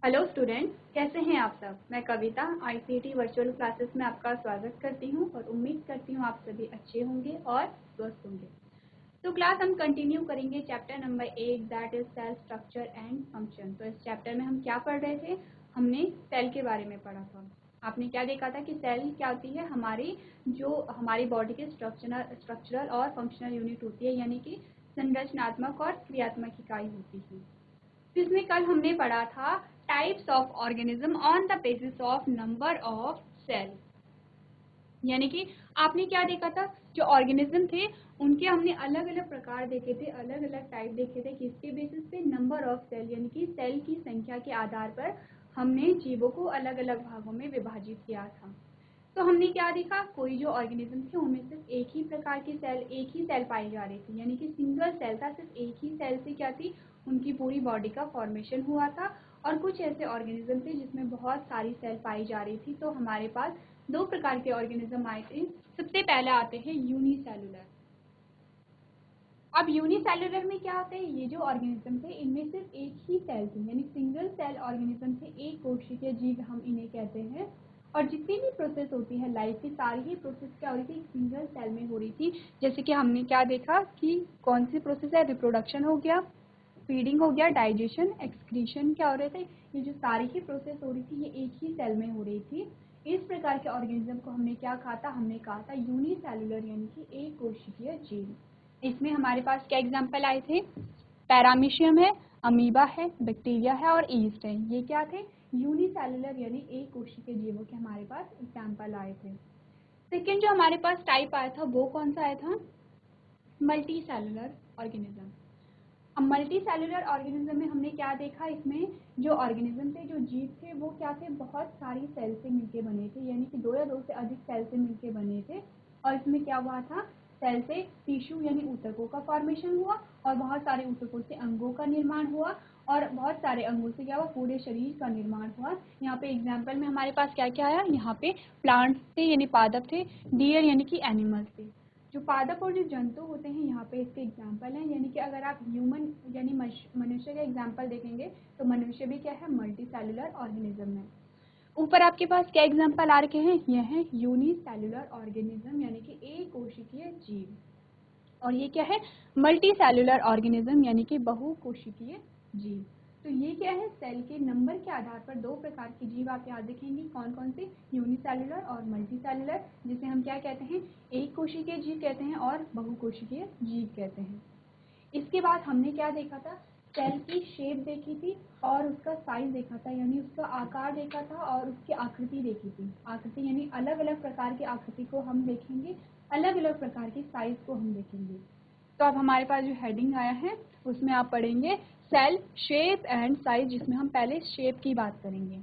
Hello students, कैसे हैं आप सब। मैं कविता आईसीटी वर्चुअल क्लासेस में आपका स्वागत करती हूं और उम्मीद करती हूं आप सभी अच्छे होंगे और स्वस्थ होंगे। तो क्लास हम कंटिन्यू करेंगे chapter number 8 that is cell structure and function. तो इस चैप्टर में हम क्या पढ़ रहे थे, हमने सेल के बारे में पढ़ा था। आपने क्या देखा था कि सेल क्या होती है, हमारी बॉडी के स्ट्रक्चरल और फंक्शनल यूनिट होती है, यानी कि संरचनात्मक और क्रियात्मक इकाई होती है। जिसमें कल हमने पढ़ा था types of organism on the basis of number of cell, यानी कि आपने क्या देखा था, जो ऑर्गेनिज्म थे उनके हमने अलग अलग प्रकार देखे थे, अलग अलग टाइप देखे थे, किसके बेसिस पे, नंबर ऑफ सेल, यानी कि सेल की संख्या के आधार पर हमने जीवों को अलग अलग भागों में विभाजित किया था। तो हमने क्या देखा, कोई जो ऑर्गेनिज्म थे उनमें सिर्फ एक ही सेल पाई जा रही थी, यानी कि सिंगल सेल था, सिर्फ एक ही सेल से क्या थी, उनकी पूरी बॉडी का फॉर्मेशन हुआ था। और कुछ ऐसे ऑर्गेनिज्म थे जिसमें बहुत सारी सेल पाई जा रही थी। तो हमारे पास दो प्रकार के ऑर्गेनिज्म आए थे। सबसे पहले आते हैं यूनिसेलुलर। अब यूनिसेलुलर में क्या होता है, ये जो ऑर्गेनिज्म थे इनमें सिर्फ एक ही सेल थी, यानी सिंगल सेल ऑर्गेनिज्म थे, एक कोशिकीय जीव हम इन्हें कहते हैं। और जितनी भी प्रोसेस होती है लाइफ की, सारी ही प्रोसेस क्या हो रही थी, सिंगल सेल में हो रही थी। जैसे कि हमने क्या देखा कि कौन सी प्रोसेस है, रिप्रोडक्शन हो गया, फीडिंग हो गया, डाइजेशन, एक्सक्रीशन क्या हो रहे थे, ये जो सारी ही प्रोसेस हो रही थी ये एक ही सेल में हो रही थी। इस प्रकार के ऑर्गेनिज्म को हमने क्या कहा था, हमने कहा था यूनिसेलुलर, यानी कि एक कोशिकीय जीव। इसमें हमारे पास क्या एग्जाम्पल आए थे, पैरामीशियम है, अमीबा है, बैक्टीरिया है और ईस्ट है। ये क्या थे, यूनिसेलुलर यानी एक कोशिकीय जीवों के हमारे पास एग्जाम्पल आए थे। सेकेंड जो हमारे पास टाइप आया था वो कौन सा आया था, मल्टी सेलुलर ऑर्गेनिज्म। अब मल्टी सेलुलर ऑर्गेनिज्म में हमने क्या देखा, इसमें जो ऑर्गेनिज्म थे, जो जीव थे, वो क्या थे, बहुत सारी सेल से मिलके बने थे, यानी कि दो या दो से अधिक सेल से मिलके बने थे। और इसमें क्या हुआ था, सेल से टिश्यू यानी ऊतकों का फॉर्मेशन हुआ और बहुत सारे ऊतकों से अंगों का निर्माण हुआ और बहुत सारे अंगों से क्या हुआ, पूरे शरीर का निर्माण हुआ। यहाँ पे एग्जाम्पल में हमारे पास क्या क्या आया, यहाँ पे प्लांट्स थे यानी पादप थे, डियर यानी कि एनिमल्स थे। जो पादप और जो जंतु होते हैं यहाँ पे इसके एग्जाम्पल हैं, यानी कि अगर आप ह्यूमन यानी मनुष्य का एग्जाम्पल देखेंगे तो मनुष्य भी क्या है, मल्टी सेलुलर ऑर्गेनिज्म है। ऊपर आपके पास क्या एग्जाम्पल आ रखे हैं, यह है यूनिसेलुलर ऑर्गेनिज्म, यानी कि एक कोशिकीय जीव। और ये क्या है, मल्टी सेलुलर ऑर्गेनिज्म, यानी कि बहुकोशिकीय जीव। तो ये क्या है, सेल के नंबर के आधार पर दो प्रकार के जीव आप याद रखेंगे, कौन कौन से, यूनिसेलुलर और मल्टी सेलुलर, जिसे हम क्या कहते हैं, एक कोशिकीय जीव कहते हैं और बहुकोशिकीय जीव कहते हैं। इसके बाद हमने क्या देखा था, सेल की शेप देखी थी और उसका साइज देखा था, यानी उसका आकार देखा था और उसकी आकृति देखी थी। आकृति यानी अलग अलग प्रकार की आकृति को हम देखेंगे, अलग अलग प्रकार की साइज को हम देखेंगे। तो अब हमारे पास जो हेडिंग आया है उसमें आप पढ़ेंगे सेल शेप एंड साइज, जिसमें हम पहले शेप की बात करेंगे।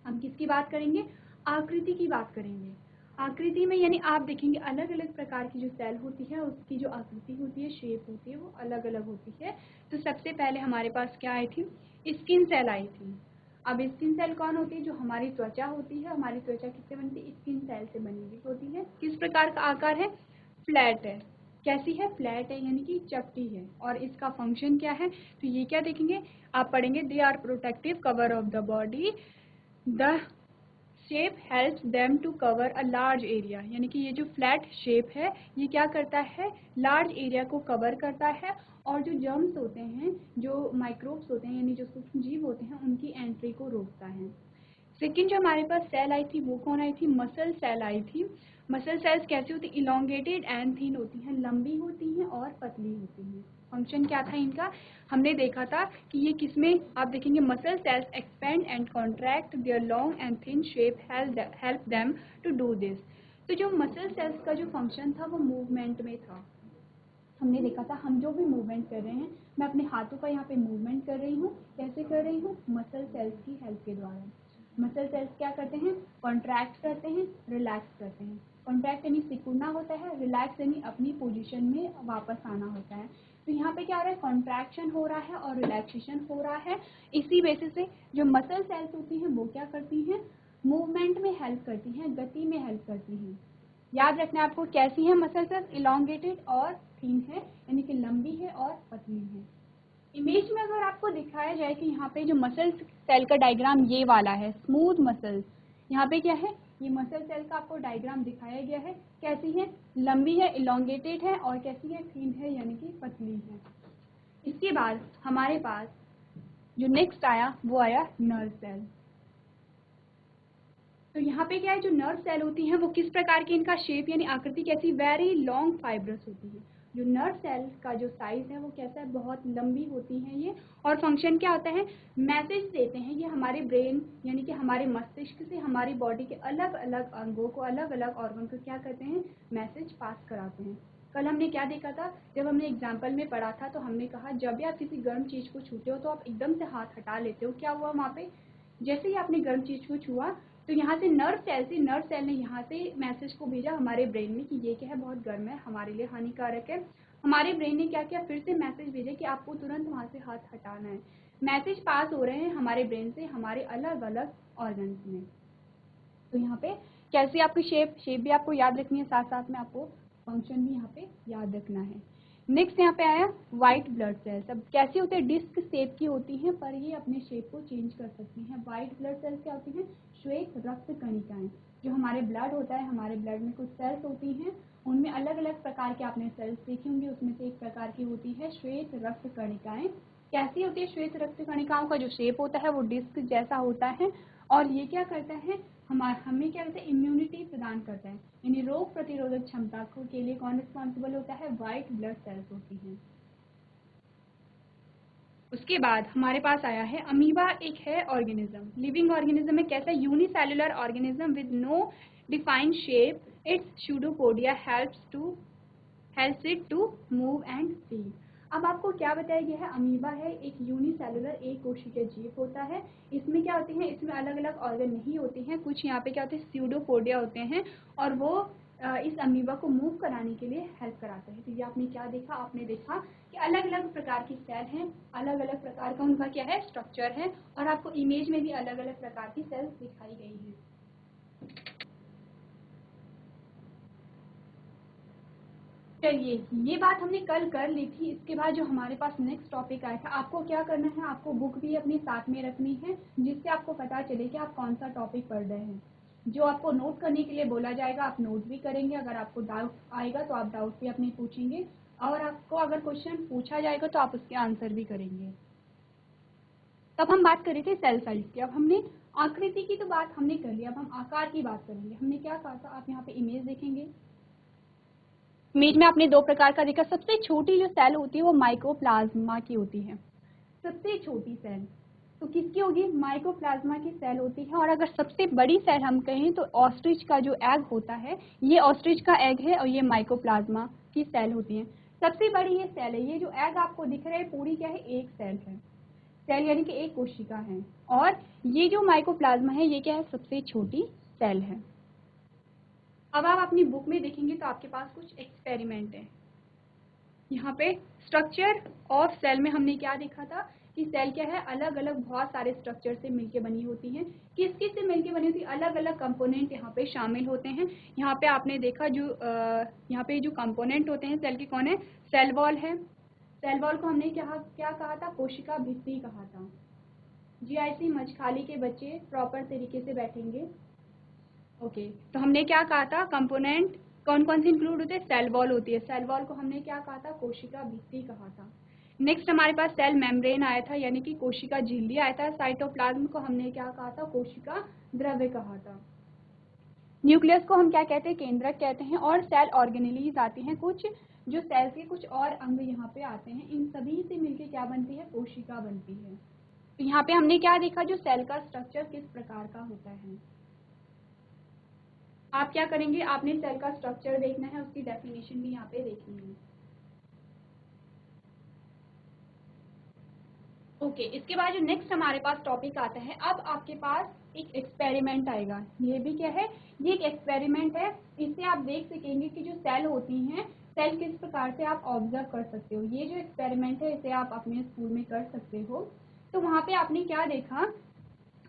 हम किसकी बात करेंगे, आकृति की बात करेंगे। आकृति में यानी आप देखेंगे अलग अलग प्रकार की जो सेल होती है उसकी जो आकृति होती है, शेप होती है, वो अलग अलग होती है। तो सबसे पहले हमारे पास क्या आई थी, स्किन सेल आई थी। अब स्किन सेल कौन होती है, जो हमारी त्वचा होती है, हमारी त्वचा किससे बनती है, स्किन सेल से बनी हुई होती है। किस प्रकार का आकार है, फ्लैट है। कैसी है, फ्लैट है यानी कि चपटी है। और इसका फंक्शन क्या है, तो ये क्या देखेंगे, आप पढ़ेंगे they are protective cover of the body, the shape helps them to cover a large area, यानी कि ये जो फ्लैट शेप है ये क्या करता है, लार्ज एरिया को कवर करता है और जो जर्म्स होते हैं, जो माइक्रोब्स होते हैं, यानी जो सूक्ष्म जीव होते हैं, उनकी एंट्री को रोकता है। सेकेंड जो हमारे पास सेल आई थी वो कौन आई थी, मसल सेल आई थी। मसल सेल्स कैसी होती है, इलोंगेटेड एंड थिन होती हैं, लंबी होती हैं और पतली होती हैं। फंक्शन क्या था इनका, हमने देखा था कि ये किसमें, आप देखेंगे muscle cells expand and contract their long and thin shape help them to do this. तो जो मसल सेल्स का जो फंक्शन था वो मूवमेंट में था। हमने देखा था हम जो भी मूवमेंट कर रहे हैं, मैं अपने हाथों का यहाँ पे मूवमेंट कर रही हूँ, कैसे कर रही हूँ, मसल सेल्स की हेल्प के द्वारा। मसल सेल्स क्या करते हैं, कॉन्ट्रैक्ट करते हैं, रिलैक्स करते हैं। कॉन्ट्रैक्ट यानी सिकुड़ना होता है, रिलैक्स यानी अपनी पोजीशन में वापस आना होता है। तो यहाँ पे क्या हो रहा है, कॉन्ट्रैक्शन हो रहा है और रिलैक्सेशन हो रहा है। इसी बेसिस से जो मसल सेल्स होती हैं वो क्या करती हैं, मूवमेंट में हेल्प करती हैं, गति में हेल्प करती हैं। याद रखना है आपको, कैसी है मसल सेल्स, इलोंगेटेड और थिन है, यानी कि लंबी है और पतली है। इमेज में अगर आपको दिखाया जाए कि यहाँ पे जो मसल सेल का डायग्राम ये वाला है, स्मूथ मसल्स, यहाँ पे क्या है, ये मसल सेल का आपको डायग्राम दिखाया गया है। कैसी है, लंबी है, इलोंगेटेड है, और कैसी है, थीन है, यानी कि पतली है। इसके बाद हमारे पास जो नेक्स्ट आया वो आया नर्व सेल। तो यहाँ पे क्या है, जो नर्व सेल होती हैं वो किस प्रकार की, इनका शेप यानी आकृति कैसी, वेरी लॉन्ग फाइब्रस होती है। जो नर्व सेल का जो साइज है वो कैसा है, बहुत लंबी होती है ये, और फंक्शन क्या होता है, मैसेज देते हैं ये हमारे ब्रेन यानी कि हमारे मस्तिष्क से हमारी बॉडी के अलग अलग अंगों को, अलग अलग ऑर्गन को क्या करते हैं, मैसेज पास कराते हैं। कल हमने क्या देखा था, जब हमने एग्जाम्पल में पढ़ा था तो हमने कहा जब भी आप किसी गर्म चीज़ को छूते हो तो आप एकदम से हाथ हटा लेते हो। क्या हुआ वहाँ पे, जैसे ही आपने गर्म चीज़ को छुआ तो यहाँ से नर्व सेल ने यहाँ से मैसेज को भेजा हमारे ब्रेन में कि ये क्या है, बहुत गर्म है, हमारे लिए हानिकारक है। हमारे ब्रेन ने क्या किया, फिर से मैसेज भेजा कि आपको तुरंत वहाँ से हाथ हटाना है। मैसेज पास हो रहे हैं हमारे ब्रेन से हमारे अलग अलग ऑर्गन्स में। तो यहाँ पे कैसी आपकी शेप भी आपको याद रखनी है, साथ साथ में आपको फंक्शन भी यहाँ पे याद रखना है। नेक्स्ट यहाँ पे आया व्हाइट ब्लड सेल्स। अब कैसी होती है, डिस्क शेप की होती हैं, पर ये अपने शेप को चेंज कर सकती हैं। व्हाइट ब्लड सेल्स क्या होती हैं, श्वेत रक्त कणिकाएं। जो हमारे ब्लड होता है, हमारे ब्लड में कुछ सेल्स होती हैं, उनमें अलग अलग प्रकार के आपने सेल्स देखे होंगे, उसमें से एक प्रकार की होती है श्वेत रक्त कणिकाएं। कैसी होती है श्वेत रक्त कणिकाओं का जो शेप होता है वो डिस्क जैसा होता है, और ये क्या करता है, हमें क्या करता है, इम्यूनिटी प्रदान करता है, यानी रोग प्रतिरोधक क्षमता को के लिए कौन रिस्पॉन्सिबल होता है, व्हाइट ब्लड सेल्स होती हैं। उसके बाद हमारे पास आया है अमीबा। एक है ऑर्गेनिज्म, लिविंग ऑर्गेनिज्म है। कैसा, unicellular organism with no defined shape, its pseudopodia helps it to move and feed. अब आपको क्या बताया गया है, अमीबा है, एक यूनिसेलुलर एक कोशिकीय जीव होता है। इसमें क्या होती है, इसमें अलग अलग ऑर्गन नहीं होते हैं, कुछ यहाँ पे क्या होते हैं, स्यूडोपोडिया होते हैं, और वो इस अमीबा को मूव कराने के लिए हेल्प कराते हैं। तो ये आपने क्या देखा, आपने देखा कि अलग अलग प्रकार की सेल हैं, अलग अलग प्रकार का उनका क्या है, स्ट्रक्चर है, और आपको इमेज में भी अलग अलग प्रकार की सेल्स दिखाई गई हैं। चलिए, ये बात हमने कल कर ली थी। इसके बाद जो हमारे पास नेक्स्ट टॉपिक आया था, आपको क्या करना है, आपको बुक भी अपने साथ में रखनी है, जिससे आपको पता चले कि आप कौन सा टॉपिक पढ़ रहे हैं। जो आपको नोट करने के लिए बोला जाएगा आप नोट भी करेंगे, अगर आपको डाउट आएगा तो आप डाउट भी अपने पूछेंगे, और आपको अगर क्वेश्चन पूछा जाएगा तो आप उसके आंसर भी करेंगे। तब हम बात कर रहे थे सेल साइज की। अब हमने आकृति की तो बात हमने कर ली, अब हम आकार की बात करेंगे। हमने क्या कहा था, आप यहाँ पे इमेज देखेंगे, इमेज में आपने दो प्रकार का देखा। सबसे छोटी जो सेल होती है वो माइकोप्लाज्मा की होती है, सबसे छोटी सेल तो किसकी होगी, माइकोप्लाज्मा की सेल होती है। और अगर सबसे बड़ी सेल हम कहें तो ऑस्ट्रिच का जो एग होता है, ये ऑस्ट्रिच का एग है, और ये माइकोप्लाज्मा की सेल होती है। सबसे बड़ी ये सेल है, ये जो एग आपको दिख रहा है पूरी क्या है, एक सेल है, सेल यानी कि एक कोशिका है, और ये जो माइकोप्लाज्मा है ये क्या है, सबसे छोटी सेल है। अब आप अपनी बुक में देखेंगे तो आपके पास कुछ एक्सपेरिमेंट है। यहाँ पे स्ट्रक्चर ऑफ सेल में हमने क्या देखा था कि सेल क्या है, अलग अलग बहुत सारे स्ट्रक्चर से मिलके बनी होती हैं। किस किस से मिलके बनी होती है, अलग अलग कंपोनेंट यहाँ पे शामिल होते हैं। यहाँ पे आपने देखा जो यहाँ पे जो कंपोनेंट होते हैं सेल के कौन है, सेल वॉल है। सेल वॉल को हमने क्या कहा था, कोशिका भित्ति कहा था। जीआईसी मछखाली के बच्चे प्रॉपर तरीके से बैठेंगे। ओके, तो हमने क्या कहा था, कंपोनेंट कौन कौन से इंक्लूड होते हैं, सेल वॉल होती है। सेल वॉल को हमने क्या कहा था, कोशिका भित्ति कहा था। नेक्स्ट हमारे पास सेल मेम्ब्रेन आया था, यानी कि कोशिका झिल्ली आया था। साइटोप्लाज्म को हमने क्या कहा था, कोशिका द्रव्य कहा था। न्यूक्लियस को हम क्या कहते हैं, केंद्रक कहते हैं। और सेल ऑर्गेनेलीज आती हैं कुछ, जो सेल के कुछ और अंग यहाँ पे आते हैं, इन सभी से मिलकर क्या बनती है, कोशिका बनती है। तो यहाँ पे हमने क्या देखा, जो सेल का स्ट्रक्चर किस प्रकार का होता है। आप क्या करेंगे, आपने सेल का स्ट्रक्चर देखना है, उसकी डेफिनेशन भी यहाँ पे देखनी है। ओके, इसके बाद जो नेक्स्ट हमारे पास टॉपिक आता है, अब आपके पास एक एक्सपेरिमेंट आएगा। ये भी क्या है, ये एक एक्सपेरिमेंट है। इससे आप देख सकेंगे कि जो सेल होती हैं, सेल किस प्रकार से आप ऑब्जर्व कर सकते हो। ये जो एक्सपेरिमेंट है इसे आप अपने स्कूल में कर सकते हो। तो वहाँ पे आपने क्या देखा,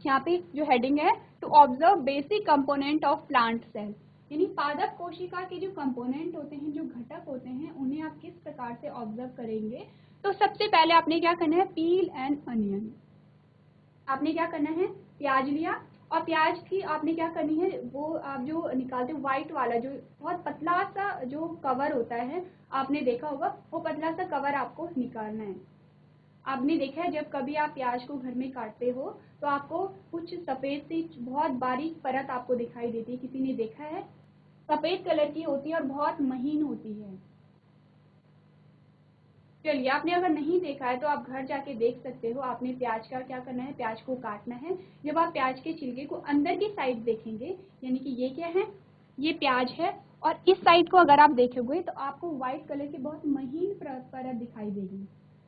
यहाँ पे जो हेडिंग है, to observe basic component of plant cell, यानी पादप कोशिका के जो कंपोनेंट होते हैं, जो घटक होते हैं, उन्हें आप किस प्रकार से ऑब्जर्व करेंगे। तो सबसे पहले आपने क्या करना है, पील एन अनियन। आपने क्या करना है, प्याज लिया और प्याज की आपने क्या करनी है, वो आप जो निकालते हो व्हाइट वाला जो बहुत पतला सा जो कवर होता है, आपने देखा होगा, वो पतला सा कवर आपको निकालना है। आपने देखा है जब कभी आप प्याज को घर में काटते हो तो आपको कुछ सफ़ेद सी बहुत बारीक परत आपको दिखाई देती है, किसी ने देखा है? सफ़ेद कलर की होती है और बहुत महीन होती है। चलिए, आपने अगर नहीं देखा है तो आप घर जाके देख सकते हो। आपने प्याज का क्या करना है, प्याज को काटना है। जब आप प्याज के छिलके को अंदर की साइड देखेंगे, यानी कि ये क्या है, ये प्याज है, और इस साइड को अगर आप देखोगे तो आपको व्हाइट कलर की बहुत महीन परत दिखाई देगी।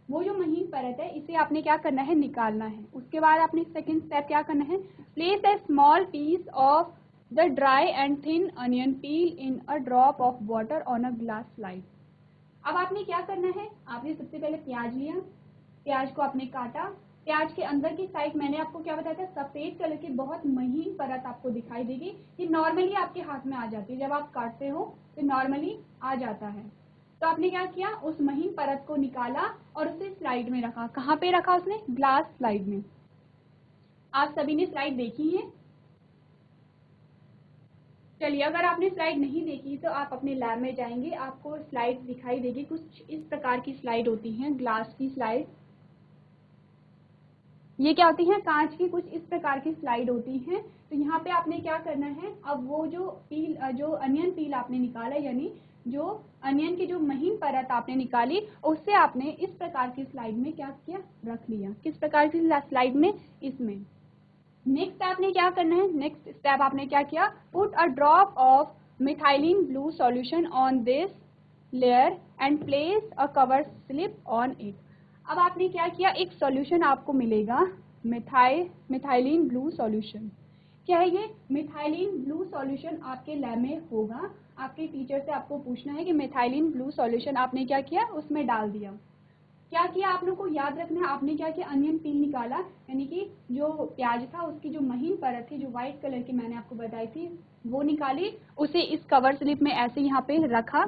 वो जो महीन परत है, इसे आपने क्या करना है, निकालना है। उसके बाद आपने सेकेंड स्टेप क्या करना है, place a small piece of the dry and thin onion peel in a drop of water on a glass slide. अब आपने क्या करना है, आपने सबसे पहले प्याज लिया, प्याज को आपने काटा, प्याज के अंदर की साइड मैंने आपको क्या बताया था, सफ़ेद कलर की बहुत महीन परत आपको दिखाई देगी। ये नॉर्मली आपके हाथ में आ जाती है, जब आप काटते हो तो नॉर्मली आ जाता है। तो आपने क्या किया, उस महीन परत को निकाला और उसे स्लाइड में रखा। कहाँ पे रखा उसने, ग्लास स्लाइड में। आप सभी ने स्लाइड देखी है? चलिए, अगर आपने स्लाइड नहीं देखी तो आप अपने लैब में जाएंगे, आपको स्लाइड दिखाई देगी। कुछ इस प्रकार की स्लाइड होती हैं, ग्लास की स्लाइड। ये क्या होती है, कांच की कुछ इस प्रकार की स्लाइड होती हैं। तो यहाँ पे आपने क्या करना है, अब वो जो अनियन पील आपने निकाला, यानी जो अनियन की जो महीन परत आपने निकाली, उससे आपने इस प्रकार की स्लाइड में क्या किया, रख लिया। किस प्रकार की स्लाइड में, इसमें। नेक्स्ट आपने क्या करना है, नेक्स्ट स्टेप आपने क्या किया, put a drop of methylene blue solution on this layer and place a cover slip on it. अब आपने क्या किया, एक सॉल्यूशन आपको मिलेगा, मिथाइलिन ब्लू सॉल्यूशन। क्या है ये, मिथाइलिन ब्लू सॉल्यूशन आपके लैब में होगा। आपके टीचर से आपको पूछना है कि मिथाइलिन ब्लू सॉल्यूशन आपने क्या किया, उसमें डाल दिया। क्या किया, आप लोग को याद रखना है, आपने क्या किया, अनियन पील निकाला, यानी कि जो प्याज था उसकी जो महीन परत थी, जो व्हाइट कलर की मैंने आपको बताई थी, वो निकाली, उसे इस कवर स्लिप में ऐसे यहाँ पे रखा।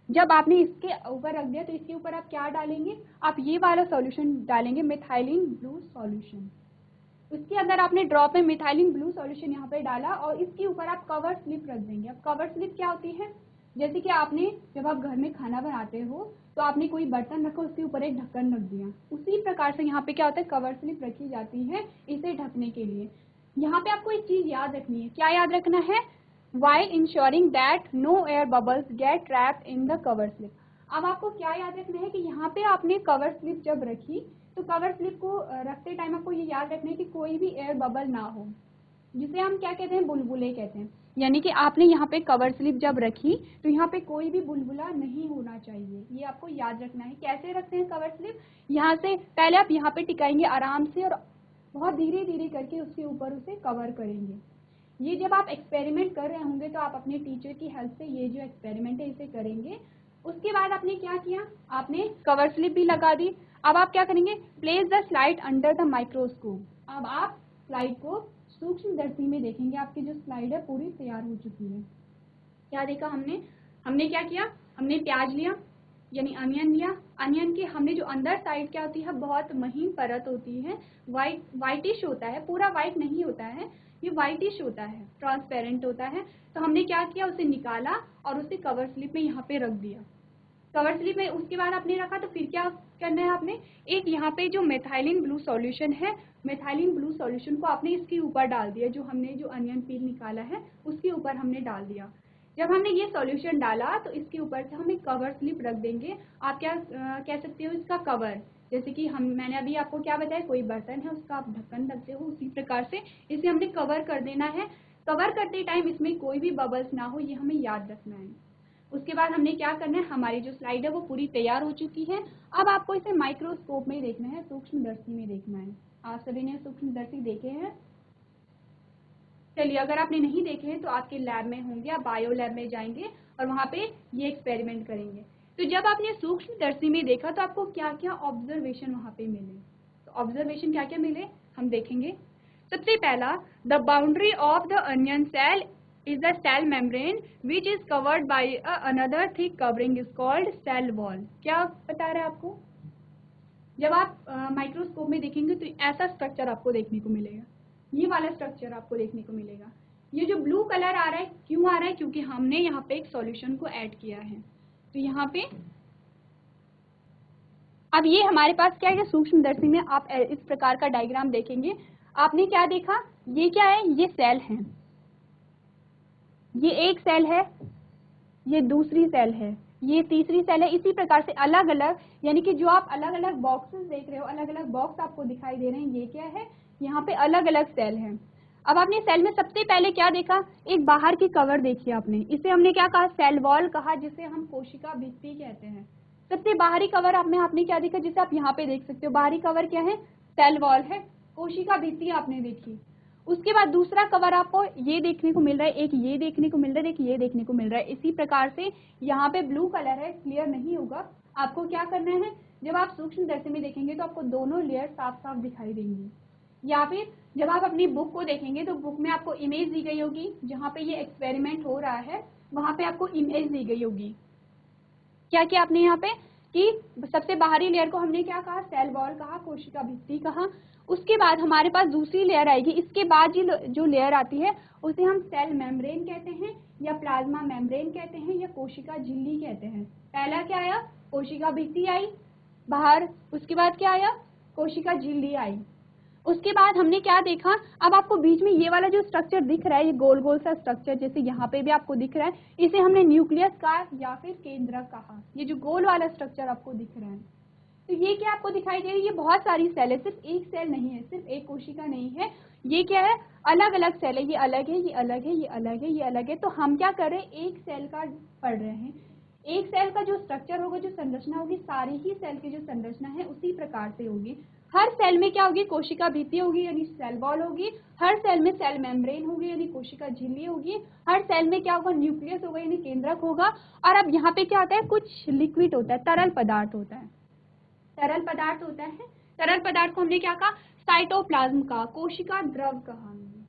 जब आपने इसके ऊपर रख दिया तो इसके ऊपर आप क्या डालेंगे, आप ये वाला सॉल्यूशन डालेंगे, मिथाइलिन ब्लू सॉल्यूशन। उसके अंदर आपने ड्रॉप में मिथाइलिन ब्लू सॉल्यूशन यहाँ पे डाला और इसके ऊपर आप कवर स्लिप रख देंगे। अब कवर स्लिप क्या होती है, जैसे कि आपने जब आप घर में खाना बनाते हो तो आपने कोई बर्तन रखा, उसके ऊपर एक ढक्कन रख दिया, उसी प्रकार से यहाँ पे क्या होता है, कवर स्लिप रखी जाती है इसे ढकने के लिए। यहाँ पे आपको एक चीज़ याद रखनी है, क्या याद रखना है, while ensuring that no air bubbles get trapped in the cover slip। अब आपको क्या याद रखना है कि यहाँ पे आपने कवर स्लिप जब रखी तो कवर स्लिप को रखते टाइम आपको ये याद रखना है कि कोई भी एयर बबल ना हो, जिसे हम क्या कहते हैं, बुलबुले कहते हैं। यानी कि आपने यहाँ पे कवर स्लिप जब रखी तो यहाँ पे कोई भी बुलबुला नहीं होना चाहिए, ये आपको याद रखना है। कैसे रखते हैं कवर स्लिप, यहाँ से पहले आप यहाँ पे टिकाएंगे आराम से और बहुत धीरे धीरे करके उसके ऊपर उसे कवर करेंगे। ये जब आप एक्सपेरिमेंट कर रहे होंगे तो आप अपने टीचर की हेल्प से ये जो एक्सपेरिमेंट है इसे करेंगे। उसके बाद आपने क्या किया, आपने कवर स्लिप भी लगा दी। अब आप क्या करेंगे, place the slide under the microscope. अब आप स्लाइड को सूक्ष्मदर्शी में देखेंगे। आपकी जो स्लाइड है पूरी तैयार हो चुकी है। क्या देखा हमने, हमने क्या किया, हमने प्याज लिया यानी अनियन लिया, अनियन की हमने जो अंदर साइड क्या होती है, बहुत महीन परत होती है, वाइटिश होता है, पूरा वाइट नहीं होता है, ये वाइटिश होता है, ट्रांसपेरेंट होता है। तो हमने क्या किया, उसे निकाला और उसे कवर स्लिप में यहाँ पे रख दिया। कवर स्लिप में उसके बाद आपने रखा तो फिर क्या करना है, आपने एक यहाँ पे जो मेथाइलिन ब्लू सॉल्यूशन है, मेथाइलिन ब्लू सॉल्यूशन को आपने इसके ऊपर डाल दिया, जो हमने जो अनियन पील निकाला है उसके ऊपर हमने डाल दिया। जब हमने ये सॉल्यूशन डाला तो इसके ऊपर से हम एक कवर स्लिप रख देंगे। आप क्या कह सकते हो, इसका कवर, जैसे कि मैंने अभी आपको क्या बताया, कोई बर्तन है उसका आप ढक्कन रखते हो, उसी प्रकार से इसे हमने कवर कर देना है। कवर करते टाइम इसमें कोई भी बबल्स ना हो, ये हमें याद रखना है। उसके बाद हमने क्या करना है, हमारी जो स्लाइड है वो पूरी तैयार हो चुकी है। अब आपको इसे माइक्रोस्कोप में देखना है, सूक्ष्मदर्शी में देखना है। आप सभी ने सूक्ष्मदर्शी देखे हैं? चलिए, अगर आपने नहीं देखे हैं तो आपके लैब में होंगे, आप बायो लैब में जाएंगे और वहाँ पे ये एक्सपेरिमेंट करेंगे। तो जब आपने सूक्ष्मदर्शी में देखा तो आपको क्या क्या ऑब्जर्वेशन वहाँ पे मिले, तो ऑब्जर्वेशन क्या क्या मिले हम देखेंगे। सबसे पहला, the boundary of the onion cell is the cell membrane which is covered by another thick covering is called cell wall. क्या बता रहा है आपको? जब आप माइक्रोस्कोप में देखेंगे तो ऐसा स्ट्रक्चर आपको देखने को मिलेगा, ये वाला स्ट्रक्चर आपको देखने को मिलेगा। ये जो ब्लू कलर आ रहा है क्यों आ रहा है? क्योंकि हमने यहाँ पे एक सॉल्यूशन को ऐड किया है। तो यहाँ पे अब ये हमारे पास क्या है, सूक्ष्मदर्शी में आप इस प्रकार का डायग्राम देखेंगे। आपने क्या देखा, ये क्या है, ये सेल है, ये एक सेल है, ये दूसरी सेल है, ये तीसरी सेल है। इसी प्रकार से अलग अलग, यानी कि जो आप अलग अलग बॉक्सेस देख रहे हो, अलग अलग बॉक्स आपको दिखाई दे रहे हैं, ये क्या है, यहाँ पे अलग अलग सेल हैं। अब आपने सेल में सबसे पहले क्या देखा, एक बाहर की कवर देखी आपने, इसे हमने क्या कहा, सेल वॉल कहा, जिसे हम कोशिका भित्ति कहते हैं। सबसे बाहरी कवर आपने क्या देखा, जिसे आप यहाँ पे देख सकते हो, बाहरी कवर क्या है, सेल वॉल है, कोशिका भित्ति आपने देखी। उसके बाद दूसरा कवर आपको ये देखने को मिल रहा है, एक ये देखने को मिल रहा है, एक ये देखने को मिल रहा है। इसी प्रकार से यहाँ पे ब्लू कलर है, क्लियर नहीं होगा, आपको क्या करना है, जब आप सूक्ष्मदर्शी में देखेंगे तो आपको दोनों लेयर साफ साफ दिखाई देंगी। या फिर जब आप अपनी बुक को देखेंगे तो बुक में आपको इमेज दी गई होगी, जहाँ पे ये एक्सपेरिमेंट हो रहा है वहाँ पे आपको इमेज दी गई होगी। क्या किया आपने यहाँ पे कि सबसे बाहरी लेयर को हमने क्या कहा, सेल वॉल कहा, कोशिका भित्ति कहा। उसके बाद हमारे पास दूसरी लेयर आएगी, इसके बाद जो लेयर आती है उसे हम सेल मेम्ब्रेन कहते हैं, या प्लाज्मा मेम्ब्रेन कहते हैं, या कोशिका झिल्ली कहते हैं। पहला क्या आया, कोशिका भित्ति आई बाहर, उसके बाद क्या आया, कोशिका झिल्ली आई। उसके बाद हमने क्या देखा, अब आपको बीच में ये वाला जो स्ट्रक्चर दिख रहा है, ये गोल गोल सा स्ट्रक्चर जैसे यहाँ पे भी आपको दिख रहा है, इसे हमने न्यूक्लियस कहा या फिर केंद्रक कहा। ये जो गोल वाला स्ट्रक्चर आपको दिख रहा है, तो ये क्या आपको दिखाई दे रही है, ये बहुत सारी सेल है, सिर्फ एक सेल नहीं है, सिर्फ एक कोशिका नहीं है, ये क्या है, अलग अलग सेल है, ये अलग है, ये अलग है, ये अलग है, ये अलग है। तो हम क्या कर रहे हैं, एक सेल का पढ़ रहे हैं। एक सेल का जो स्ट्रक्चर होगा, जो संरचना होगी, सारी ही सेल की जो संरचना है उसी प्रकार से होगी। हर सेल में क्या होगी, कोशिका भित्ति होगी यानी सेल वॉल होगी, हर सेल में सेल मेम्ब्रेन होगी यानी कोशिका झिल्ली होगी, हर सेल में क्या होगा, न्यूक्लियस होगा यानी केंद्रक होगा। और अब यहाँ पे क्या होता है, कुछ लिक्विड होता है, तरल पदार्थ होता है, तरल पदार्थ होता है। तरल पदार्थ को हमने क्या कहा, साइटोप्लाज्म का, कोशिका द्रव कहा हमने।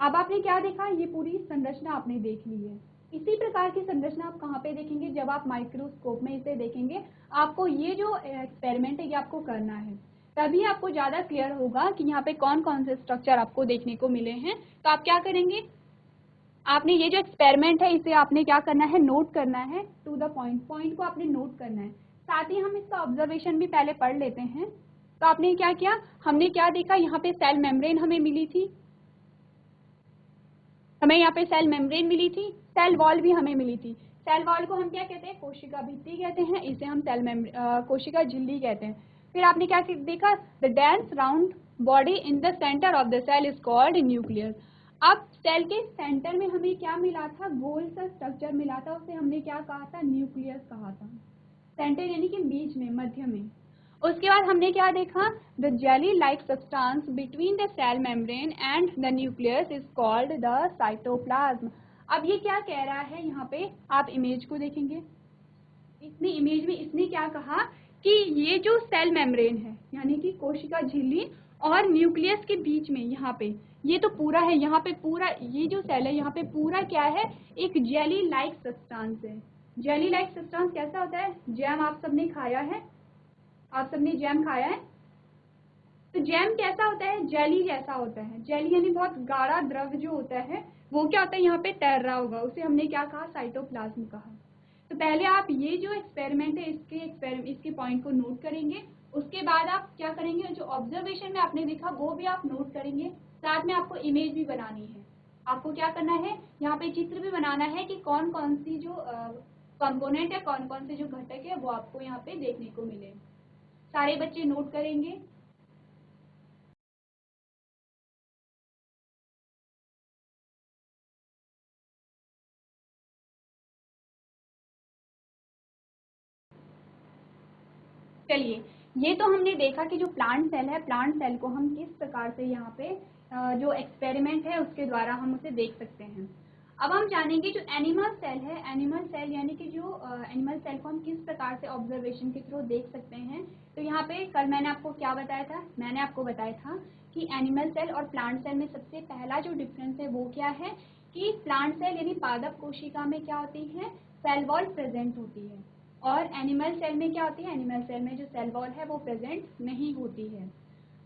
अब आपने क्या देखा, ये पूरी संरचना आपने देख ली है। इसी प्रकार की संरचना आप कहाँ पे देखेंगे, जब आप माइक्रोस्कोप में इसे देखेंगे। आपको ये जो एक्सपेरिमेंट है ये आपको करना है, तभी आपको ज़्यादा क्लियर होगा कि यहाँ पे कौन कौन से स्ट्रक्चर आपको देखने को मिले हैं। तो आप क्या करेंगे, आपने ये जो एक्सपेरिमेंट है इसे आपने क्या करना है, नोट करना है, टू द पॉइंट, पॉइंट को आपने नोट करना है। साथ ही हम इसका ऑब्जर्वेशन भी पहले पढ़ लेते हैं। तो आपने क्या किया, हमने क्या देखा, यहाँ पे सेल मेम्ब्रेन हमें मिली थी, हमें यहाँ पे सेल मेम्ब्रेन मिली थी, सेल वॉल भी हमें मिली थी। सेल वॉल को हम क्या कहते हैं, कोशिका भित्ति कहते हैं, इसे हम कोशिका झिल्ली कहते हैं। फिर आपने क्या देखा, the dense round body in the centre of the cell is called nucleus. अब सेल के सेंटर में हमें क्या मिला था, गोल सा स्ट्रक्चर मिला था, उसे हमने क्या कहा था, न्यूक्लियस कहा था। सेंटर यानी कि बीच में, मध्य में। उसके बाद हमने क्या देखा, the jelly like substance between the cell membrane and the nucleus is called the cytoplasm. अब ये क्या कह रहा है, यहाँ पे आप इमेज को देखेंगे, इसने इमेज में इसने क्या कहा कि ये जो सेल मेम्ब्रेन है यानी कि कोशिका झिल्ली और न्यूक्लियस के बीच में, यहाँ पे ये तो पूरा है, यहाँ पे पूरा ये जो सेल है यहाँ पे पूरा क्या है, एक जेली लाइक सब्सटेंस है। जेली लाइक सब्सटेंस कैसा होता है, जैम आप सबने खाया है, आप सबने जैम खाया है, तो जैम कैसा होता है, जेली जैसा होता है। जेली यानी बहुत गाढ़ा द्रव जो होता है, वो क्या होता है, यहाँ पे तैर रहा होगा, उसे हमने क्या कहा, साइटोप्लाज्म कहा। तो पहले आप ये जो एक्सपेरिमेंट है इसके पॉइंट को नोट करेंगे। उसके बाद आप क्या करेंगे, जो ऑब्जर्वेशन में आपने देखा वो भी आप नोट करेंगे, साथ में आपको इमेज भी बनानी है। आपको क्या करना है, यहाँ पे चित्र भी बनाना है कि कौन कौन सी जो कंपोनेंट है, कौन कौन से जो घटक है वो आपको यहाँ पे देखने को मिले। सारे बच्चे नोट करेंगे। चलिए, ये तो हमने देखा कि जो प्लांट सेल है, प्लांट सेल को हम किस प्रकार से यहाँ पे जो एक्सपेरिमेंट है उसके द्वारा हम उसे देख सकते हैं। अब हम जानेंगे जो एनिमल सेल है, एनिमल सेल यानी कि जो एनिमल सेल को हम किस प्रकार से ऑब्जर्वेशन के थ्रू देख सकते हैं। तो यहाँ पे कल मैंने आपको क्या बताया था, मैंने आपको बताया था कि एनिमल सेल और प्लांट सेल में सबसे पहला जो डिफरेंस है वो क्या है कि प्लांट सेल यानी पादप कोशिका में क्या होती है, सेल वॉल प्रेजेंट होती है, और एनिमल सेल में क्या होती है, एनिमल सेल में जो सेल वॉल है वो प्रेजेंट नहीं होती है।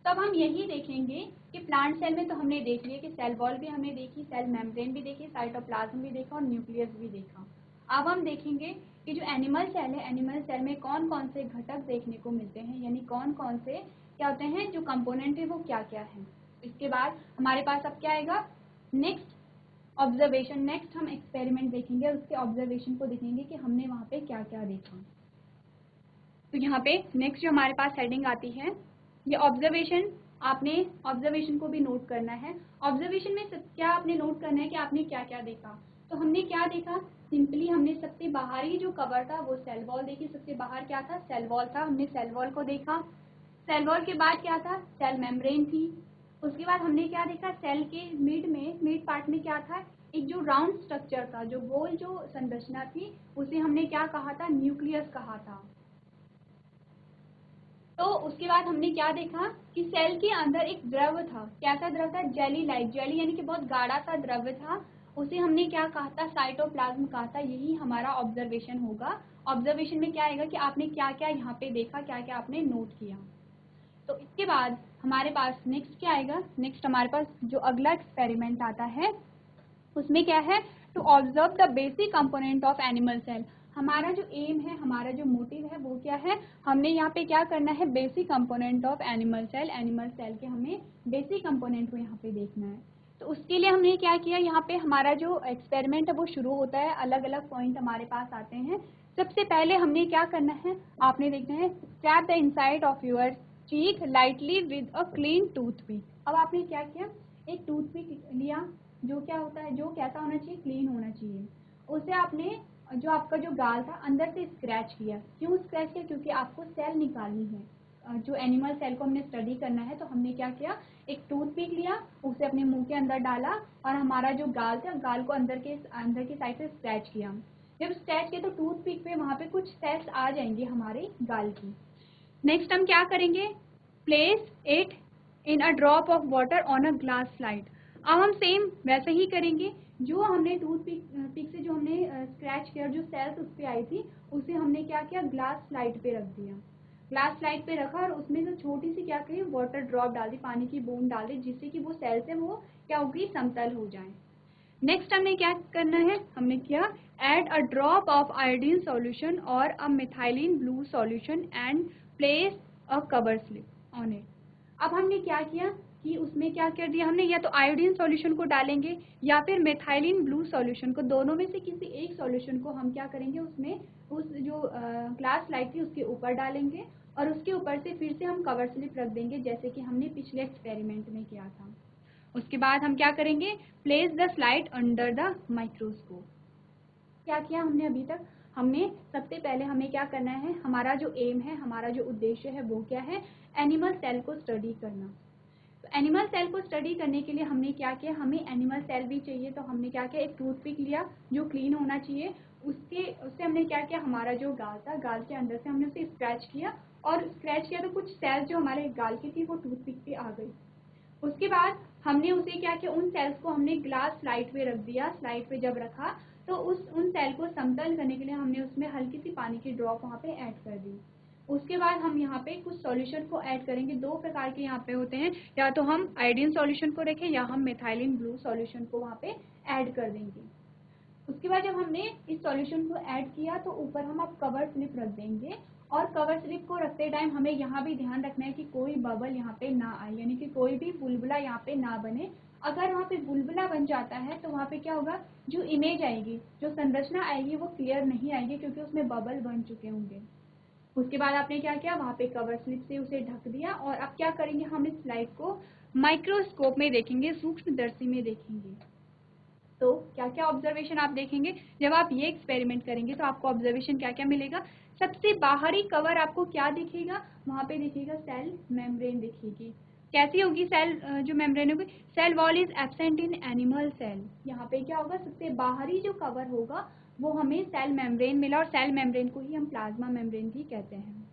तब हम यही देखेंगे कि प्लांट सेल में तो हमने देख लिया कि सेल वॉल भी हमने देखी, सेल मेम्ब्रेन भी देखी, साइटोप्लाज्म भी देखा और न्यूक्लियस भी देखा। अब हम देखेंगे कि जो एनिमल सेल है, एनिमल सेल में कौन कौन से घटक देखने को मिलते हैं, यानी कौन कौन से क्या होते हैं जो कंपोनेंट है वो क्या क्या है। इसके बाद हमारे पास अब क्या आएगा, नेक्स्ट ऑब्जर्वेशन, नेक्स्ट हम एक्सपेरिमेंट देखेंगे, उसके ऑब्जर्वेशन को देखेंगे कि हमने वहाँ पे क्या क्या देखा। तो यहाँ पे नेक्स्ट जो हमारे पास हेडिंग आती है ये ऑब्जर्वेशन, आपने ऑब्जर्वेशन को भी नोट करना है। ऑब्जर्वेशन में क्या आपने नोट करना है कि आपने क्या क्या देखा। तो हमने क्या देखा, सिंपली हमने सबसे बाहरी जो कवर था वो सेल वॉल देखी, सबसे बाहर क्या था, सेल वॉल था, हमने सेल वॉल को देखा। सेल वॉल के बाद क्या था, सेल मेम्ब्रेन थी। उसके बाद हमने क्या देखा, सेल के मिड पार्ट में क्या था, एक जो राउंड स्ट्रक्चर था, जो गोल जो संरचना थी उसे हमने क्या कहा था, न्यूक्लियस कहा था। तो उसके बाद हमने क्या देखा कि सेल के अंदर एक द्रव था, कैसा द्रव था, जेली लाइक, जेली यानी कि बहुत गाढ़ा सा द्रव था, उसे हमने क्या कहा था, साइटोप्लाज्म कहा था। यही हमारा ऑब्जर्वेशन होगा। ऑब्जर्वेशन में क्या आएगा कि आपने क्या क्या यहाँ पे देखा, क्या क्या आपने नोट किया। तो इसके बाद हमारे पास नेक्स्ट क्या आएगा, नेक्स्ट हमारे पास जो अगला एक्सपेरिमेंट आता है उसमें क्या है, to observe the basic component of animal cell. हमारा जो एम है, हमारा जो मोटिव है वो क्या है, हमने यहाँ पे क्या करना है, basic component of animal cell, animal cell के हमें बेसिक कंपोनेंट को यहाँ पे देखना है। तो उसके लिए हमने क्या किया, यहाँ पे हमारा जो एक्सपेरिमेंट है वो शुरू होता है, अलग अलग पॉइंट हमारे पास आते हैं। सबसे पहले हमने क्या करना है, आपने देखना है, scrap the inside of your cheek lightly with a clean toothpick. अब आपने क्या किया, एक टूथपिक लिया, जो क्या होता है, जो कैसा होना चाहिए, क्लीन होना चाहिए। उसे आपने जो आपका जो गाल था अंदर से स्क्रैच किया। क्यों स्क्रैच किया, क्योंकि आपको सेल निकालनी है, जो एनिमल सेल को हमने स्टडी करना है। तो हमने क्या किया, एक टूथपिक लिया, उसे अपने मुंह के अंदर डाला और हमारा जो गाल था, गाल को अंदर की साइड से स्क्रैच किया। जब स्क्रैच किया तो टूथपिक पे वहाँ पे कुछ सेल्स आ जाएंगे हमारे गाल की। नेक्स्ट हम क्या करेंगे, place it in a drop of water on a glass slide. अब हम सेम वैसे ही करेंगे, जो हमने टूथपिक से जो हमने स्क्रैच किया, जो सेल्स उस पर आई थी उसे हमने क्या किया, ग्लास स्लाइड पे रख दिया। ग्लास स्लाइड पे रखा और उसमें से छोटी सी क्या करी, वाटर ड्रॉप डाल दी, पानी की बूंद डाल दी, जिससे कि वो सेल्स है वो क्या होगी, समतल हो जाए। नेक्स्ट हमने क्या करना है, हमने किया, add a drop of iodine solution और a methylene blue solution and place a cover slip on it. अब हमने क्या किया कि उसमें क्या कर दिया हमने, या तो आयोडीन सॉल्यूशन को डालेंगे या फिर मिथाइलिन ब्लू सॉल्यूशन को, दोनों में से किसी एक सॉल्यूशन को हम क्या करेंगे, उसमें उस जो ग्लास स्लाइड थी उसके ऊपर डालेंगे और उसके ऊपर से फिर से हम कवर स्लिप रख देंगे, जैसे कि हमने पिछले एक्सपेरिमेंट में किया था। उसके बाद हम क्या करेंगे, place the slide under the microscope. क्या किया हमने अभी तक, हमने सबसे पहले हमें क्या करना है, हमारा जो एम है, हमारा जो उद्देश्य है वो क्या है, एनिमल सेल को स्टडी करना। तो एनिमल सेल को स्टडी करने के लिए हमने क्या किया, हमें एनिमल सेल भी चाहिए, तो हमने क्या किया, एक टूथपिक लिया जो क्लीन होना चाहिए, उससे हमने क्या किया, हमारा जो गाल था, गाल के अंदर से हमने उसे स्क्रैच किया, और स्क्रैच किया तो कुछ सेल्स जो हमारे गाल की थी वो टूथपिक पे आ गई। उसके बाद हमने उसे क्या किया, उन सेल्स को हमने ग्लास स्लाइड पे रख दिया। स्लाइड पे जब रखा तो उन सेल को समतल करने के लिए हमने उसमें हल्की सी पानी की ड्रॉप वहाँ पे ऐड कर दी। उसके बाद हम यहाँ पे कुछ सॉल्यूशन को ऐड करेंगे। दो प्रकार के यहाँ पे होते हैं, या तो हम आयोडीन सॉल्यूशन को रखें या हम मिथाइलिन ब्लू सॉल्यूशन को वहाँ पे ऐड कर देंगे। उसके बाद जब हमने इस सॉल्यूशन को ऐड किया तो ऊपर हम अब कवर स्लिप रख देंगे, और कवर स्लिप को रखते टाइम हमें यहाँ भी ध्यान रखना है कि कोई बबल यहाँ पे ना आए, यानी कि कोई भी बुलबुला यहाँ पे ना बने। अगर वहाँ पे बुलबुला बन जाता है तो वहाँ पे क्या होगा, जो इमेज आएगी, जो संरचना आएगी वो क्लियर नहीं आएगी, क्योंकि उसमें बबल बन चुके होंगे। उसके बाद आपने क्या किया, वहाँ पे कवर स्लिप से उसे ढक दिया, और अब क्या करेंगे, हम इस स्लाइड को माइक्रोस्कोप में देखेंगे, सूक्ष्मदर्शी में देखेंगे। तो क्या क्या ऑब्जर्वेशन आप देखेंगे, जब आप ये एक्सपेरिमेंट करेंगे तो आपको ऑब्जर्वेशन क्या क्या मिलेगा। सबसे बाहरी कवर आपको क्या दिखेगा, वहाँ पे दिखेगा सेल मेम्ब्रेन दिखेगी। कैसी होगी सेल जो मेम्ब्रेन होगी, cell wall is absent in animal cell. यहाँ पे क्या होगा, सबसे बाहरी जो कवर होगा वो हमें सेल मेम्ब्रेन मिला, और सेल मेम्ब्रेन को ही हम प्लाज्मा मेम्ब्रेन भी कहते हैं।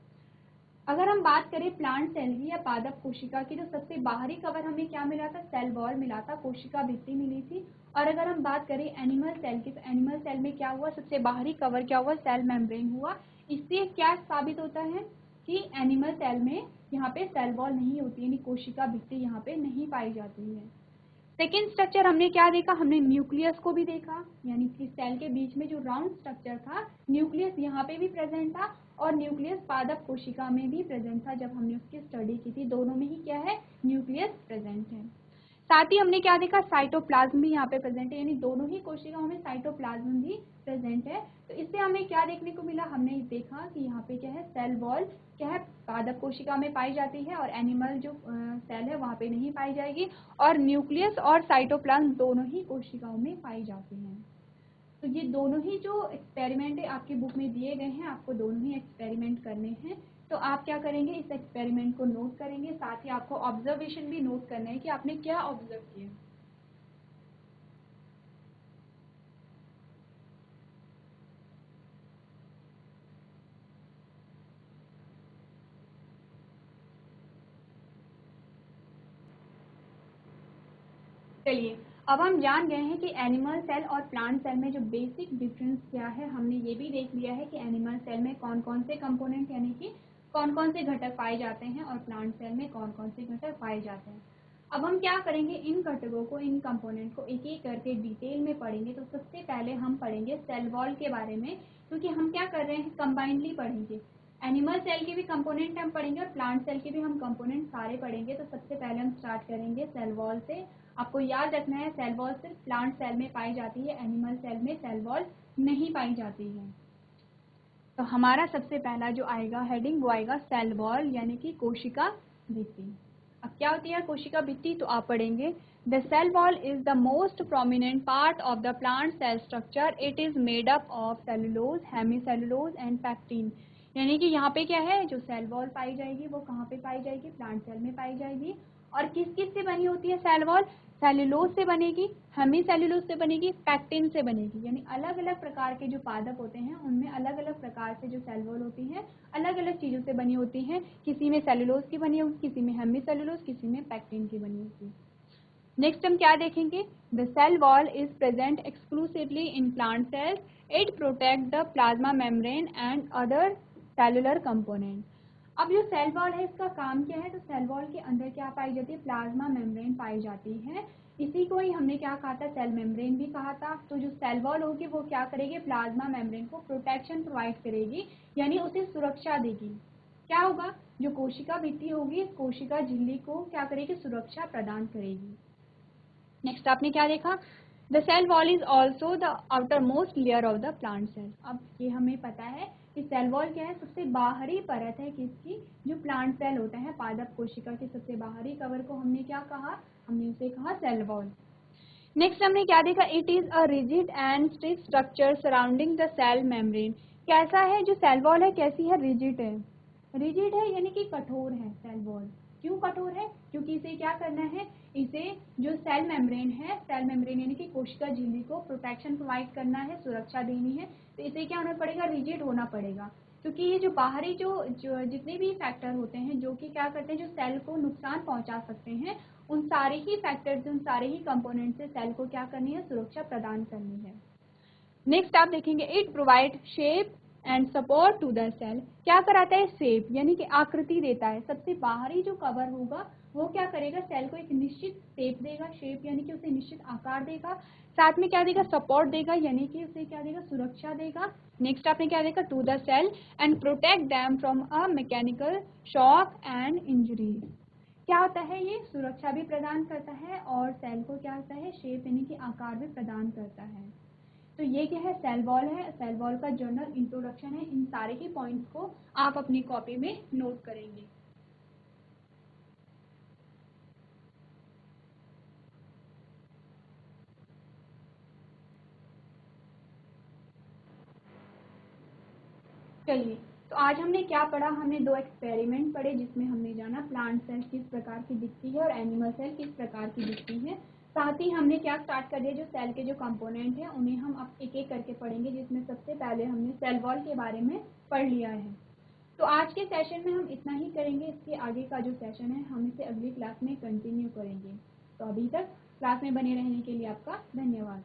अगर हम बात करें प्लांट सेल की या पादप कोशिका की, तो सबसे बाहरी कवर हमें क्या मिला था, सेल वॉल मिला था, कोशिका भित्ति मिली थी। और अगर हम बात करें एनिमल सेल की, तो एनिमल सेल में क्या हुआ, सबसे बाहरी कवर क्या हुआ, सेल मेम्ब्रेन हुआ। इससे क्या साबित होता है कि एनिमल सेल में यहाँ पे सेल वॉल नहीं होती, यानी कोशिका भित्ति यहाँ पे नहीं पाई जाती है। सेकेंड स्ट्रक्चर हमने क्या देखा, हमने न्यूक्लियस को भी देखा, यानी कि सेल के बीच में जो राउंड स्ट्रक्चर था, न्यूक्लियस यहाँ पे भी प्रेजेंट था और न्यूक्लियस पादप कोशिका में भी प्रेजेंट था। जब हमने उसकी स्टडी की थी, दोनों में ही क्या है, न्यूक्लियस प्रेजेंट है। साथ ही हमने क्या देखा, साइटोप्लाज्म भी यहाँ पे प्रेजेंट है, यानी दोनों ही कोशिकाओं में साइटोप्लाज्म भी प्रेजेंट है। तो इससे हमें क्या देखने को मिला, हमने देखा कि यहाँ पे क्या है, सेल वॉल क्या है, पादप कोशिका में पाई जाती है और एनिमल जो सेल है वहाँ पे नहीं पाई जाएगी, और न्यूक्लियस और साइटोप्लाज्म दोनों ही कोशिकाओं में पाई जाती हैं। तो ये दोनों ही जो एक्सपेरिमेंट है आपकी बुक में दिए गए हैं, आपको दोनों ही एक्सपेरिमेंट करने हैं। तो आप क्या करेंगे, इस एक्सपेरिमेंट को नोट करेंगे, साथ ही आपको ऑब्जर्वेशन भी नोट करना है कि आपने क्या ऑब्जर्व किया। चलिए, अब हम जान गए हैं कि एनिमल सेल और प्लांट सेल में जो बेसिक डिफरेंस क्या है। हमने ये भी देख लिया है कि एनिमल सेल में कौन कौन से कंपोनेंट यानी कि कौन कौन से घटक पाए जाते हैं और प्लांट सेल में कौन कौन से घटक पाए जाते हैं। अब हम क्या करेंगे, इन घटकों को, इन कंपोनेंट को एक एक करके डिटेल में पढ़ेंगे। तो सबसे पहले हम पढ़ेंगे सेल वॉल के बारे में, क्योंकि हम क्या कर रहे हैं, कंबाइंडली पढ़ेंगे। एनिमल सेल के भी कंपोनेंट हम पढ़ेंगे और प्लांट सेल के भी हम कंपोनेंट सारे पढ़ेंगे। तो सबसे पहले हम स्टार्ट करेंगे सेल वॉल से। आपको याद रखना है, सेल वॉल सिर्फ प्लांट सेल में पाई जाती है, एनिमल सेल में सेल वॉल नहीं पाई जाती है। तो हमारा सबसे पहला जो आएगा हेडिंग, वो आएगा सेल वॉल यानी कि कोशिका भित्ति। अब क्या होती है कोशिका भित्ति, तो आप पढ़ेंगे, the cell wall is the most prominent part of the plant cell structure. It is made up of cellulose, hemicellulose and pectin. यानी कि यहाँ पे क्या है, जो सेल वॉल पाई जाएगी वो कहाँ पे पाई जाएगी, प्लांट सेल में पाई जाएगी। और किस किस से बनी होती है सेल वॉल, सेलुलोज से बनेगी, हेमीसेलुलोज से बनेगी, पैक्टिन से बनेगी। यानी अलग अलग प्रकार के जो पादप होते हैं उनमें अलग अलग प्रकार से जो सेल वॉल होती है अलग अलग चीज़ों से बनी होती हैं। किसी में सेलुलोज की बनी होगी, किसी में हेमीसेलुलोज, किसी में पैक्टिन की बनी होगी। नेक्स्ट हम क्या देखेंगे, the cell wall is present exclusively in plant cells. It protect the plasma membrane and other cellular component. अब जो सेल वॉल है इसका काम क्या है, तो सेल वॉल के अंदर क्या पाई जाती है, प्लाज्मा मेम्ब्रेन पाई जाती है। इसी को ही हमने क्या कहा था, सेल मेम्ब्रेन भी कहा था। तो जो सेल वॉल होगी वो क्या करेगी, प्लाज्मा मेम्ब्रेन को प्रोटेक्शन प्रोवाइड करेगी, यानी उसे सुरक्षा देगी। क्या होगा, जो कोशिका भित्ति होगी कोशिका झिल्ली को क्या करेगी, सुरक्षा प्रदान करेगी। नेक्स्ट आपने क्या देखा, the cell wall is also the outermost layer of the plant cell. अब ये हमें पता है कि सेल वॉल क्या है, सबसे बाहरी परत है किसकी, जो प्लांट सेल होता है, पादप कोशिका के सबसे बाहरी कवर को हमने क्या कहा, हमने उसे कहा सेल वॉल। नेक्स्ट हमने क्या देखा, it is a rigid and stiff structure surrounding the cell membrane. कैसा है जो सेल वॉल है, कैसी है, रिजिड है। रिजिड है यानी कि कठोर है सेल वॉल। क्यों कठोर है, क्योंकि इसे क्या करना है, इसे जो सेल मेम्ब्रेन है, सेल मेम्ब्रेन यानी कि कोशिका झिल्ली को प्रोटेक्शन प्रोवाइड करना है, सुरक्षा देनी है। तो इसे क्या होना पड़ेगा, रिजिड होना पड़ेगा। क्योंकि ये जो बाहरी जो जितने भी फैक्टर होते हैं जो कि क्या करते हैं, जो सेल को नुकसान पहुंचा सकते हैं, उन सारे ही फैक्टर्स, उन सारे ही कंपोनेंट से सेल को क्या करनी है, सुरक्षा प्रदान करनी है। नेक्स्ट आप देखेंगे, it provide shape and support to the cell. क्या कराता है, शेप यानी कि आकृति देता है। सबसे बाहरी जो कवर होगा वो क्या करेगा, सेल को एक निश्चित शेप देगा, शेप यानी कि उसे निश्चित आकार देगा। साथ में क्या देगा, सपोर्ट देगा यानी कि उसे क्या देगा, सुरक्षा देगा। नेक्स्ट आपने क्या देखा, to the cell and protect them from a mechanical shock and injuries. क्या होता है, ये सुरक्षा भी प्रदान करता है और सेल को क्या होता है, शेप यानी कि आकार भी प्रदान करता है। तो ये क्या है, सेल वॉल है। सेल वॉल का जनरल इंट्रोडक्शन है। इन सारे ही पॉइंट्स को आप अपनी कॉपी में नोट करेंगे। चलिए, तो आज हमने क्या पढ़ा, हमने दो एक्सपेरिमेंट पढ़े जिसमें हमने जाना प्लांट सेल किस प्रकार की दिखती है और एनिमल सेल किस प्रकार की दिखती है। साथ ही हमने क्या स्टार्ट कर दिया, जो सेल के जो कंपोनेंट हैं उन्हें हम अब एक एक करके पढ़ेंगे, जिसमें सबसे पहले हमने सेल वॉल के बारे में पढ़ लिया है। तो आज के सेशन में हम इतना ही करेंगे। इसके आगे का जो सेशन है हम इसे अगली क्लास में कंटिन्यू करेंगे। तो अभी तक क्लास में बने रहने के लिए आपका धन्यवाद।